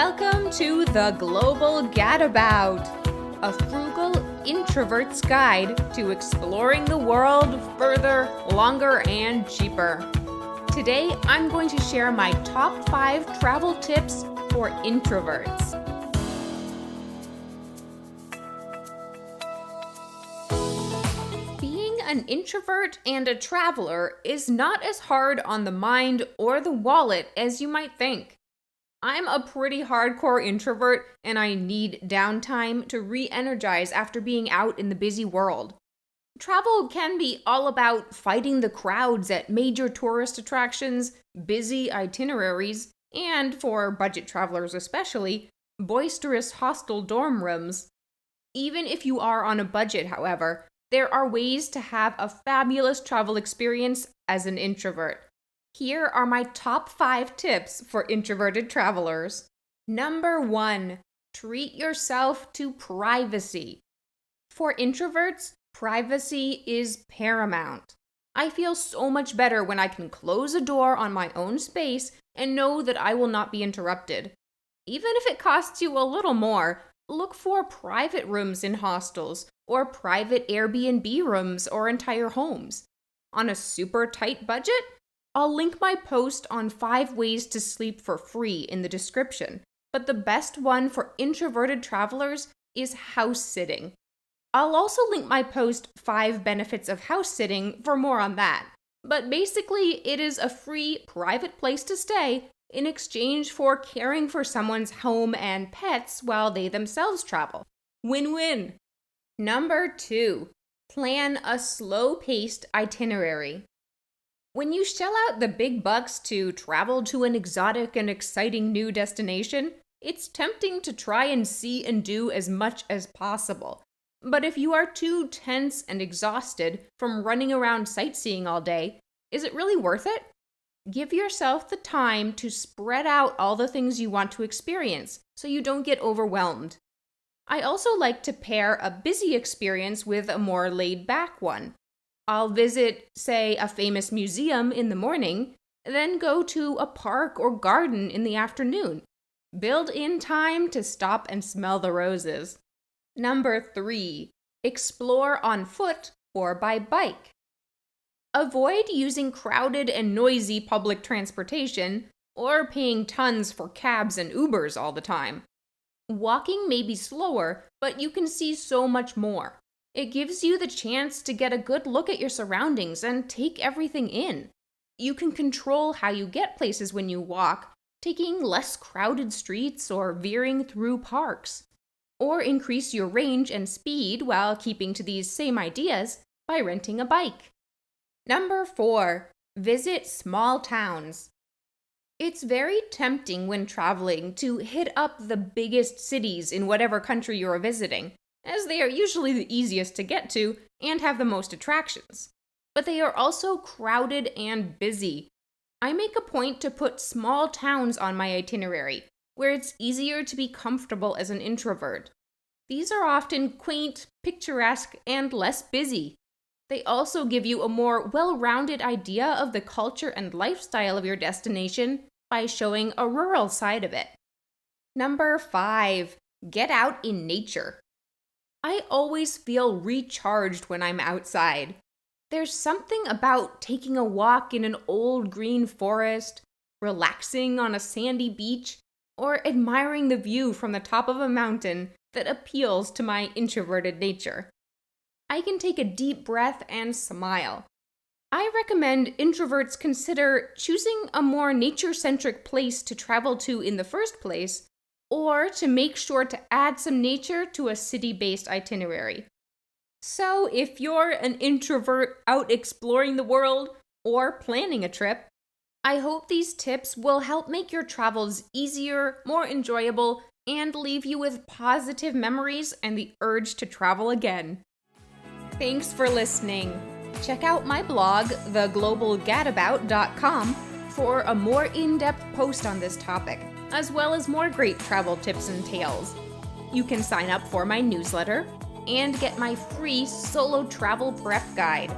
Welcome to the Global Gadabout, a frugal introvert's guide to exploring the world further, longer, and cheaper. Today, I'm going to share my top 5 travel tips for introverts. Being an introvert and a traveler is not as hard on the mind or the wallet as you might think. I'm a pretty hardcore introvert, and I need downtime to re-energize after being out in the busy world. Travel can be all about fighting the crowds at major tourist attractions, busy itineraries, and, for budget travelers especially, boisterous hostel dorm rooms. Even if you are on a budget, however, there are ways to have a fabulous travel experience as an introvert. Here are my top 5 tips for introverted travelers. Number 1, treat yourself to privacy. For introverts, privacy is paramount. I feel so much better when I can close a door on my own space and know that I will not be interrupted. Even if it costs you a little more, look for private rooms in hostels or private Airbnb rooms or entire homes. On a super tight budget, I'll link my post on 5 ways to sleep for free in the description, but the best one for introverted travelers is house sitting. I'll also link my post 5 benefits of house sitting for more on that, but basically it is a free, private place to stay in exchange for caring for someone's home and pets while they themselves travel. Win-win! Number 2, plan a slow-paced itinerary. When you shell out the big bucks to travel to an exotic and exciting new destination, it's tempting to try and see and do as much as possible. But if you are too tense and exhausted from running around sightseeing all day, is it really worth it? Give yourself the time to spread out all the things you want to experience so you don't get overwhelmed. I also like to pair a busy experience with a more laid-back one. I'll visit, say, a famous museum in the morning, then go to a park or garden in the afternoon. Build in time to stop and smell the roses. Number 3, explore on foot or by bike. Avoid using crowded and noisy public transportation or paying tons for cabs and Ubers all the time. Walking may be slower, but you can see so much more. It gives you the chance to get a good look at your surroundings and take everything in. You can control how you get places when you walk, taking less crowded streets or veering through parks. Or increase your range and speed while keeping to these same ideas by renting a bike. Number 4, visit small towns. It's very tempting when traveling to hit up the biggest cities in whatever country you're visiting, as they are usually the easiest to get to and have the most attractions. But they are also crowded and busy. I make a point to put small towns on my itinerary, where it's easier to be comfortable as an introvert. These are often quaint, picturesque, and less busy. They also give you a more well-rounded idea of the culture and lifestyle of your destination by showing a rural side of it. Number 5, get out in nature. I always feel recharged when I'm outside. There's something about taking a walk in an old green forest, relaxing on a sandy beach, or admiring the view from the top of a mountain that appeals to my introverted nature. I can take a deep breath and smile. I recommend introverts consider choosing a more nature-centric place to travel to in the first place, or to make sure to add some nature to a city-based itinerary. So if you're an introvert out exploring the world or planning a trip, I hope these tips will help make your travels easier, more enjoyable, and leave you with positive memories and the urge to travel again. Thanks for listening. Check out my blog, theglobalgadabout.com, for a more in-depth post on this topic, as well as more great travel tips and tales. You can sign up for my newsletter and get my free solo travel prep guide.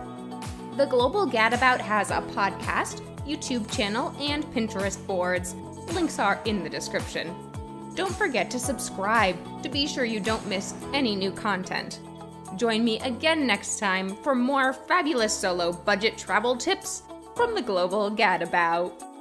The Global Gadabout has a podcast, YouTube channel, and Pinterest boards. Links are in the description. Don't forget to subscribe to be sure you don't miss any new content. Join me again next time for more fabulous solo budget travel tips from the Global Gadabout.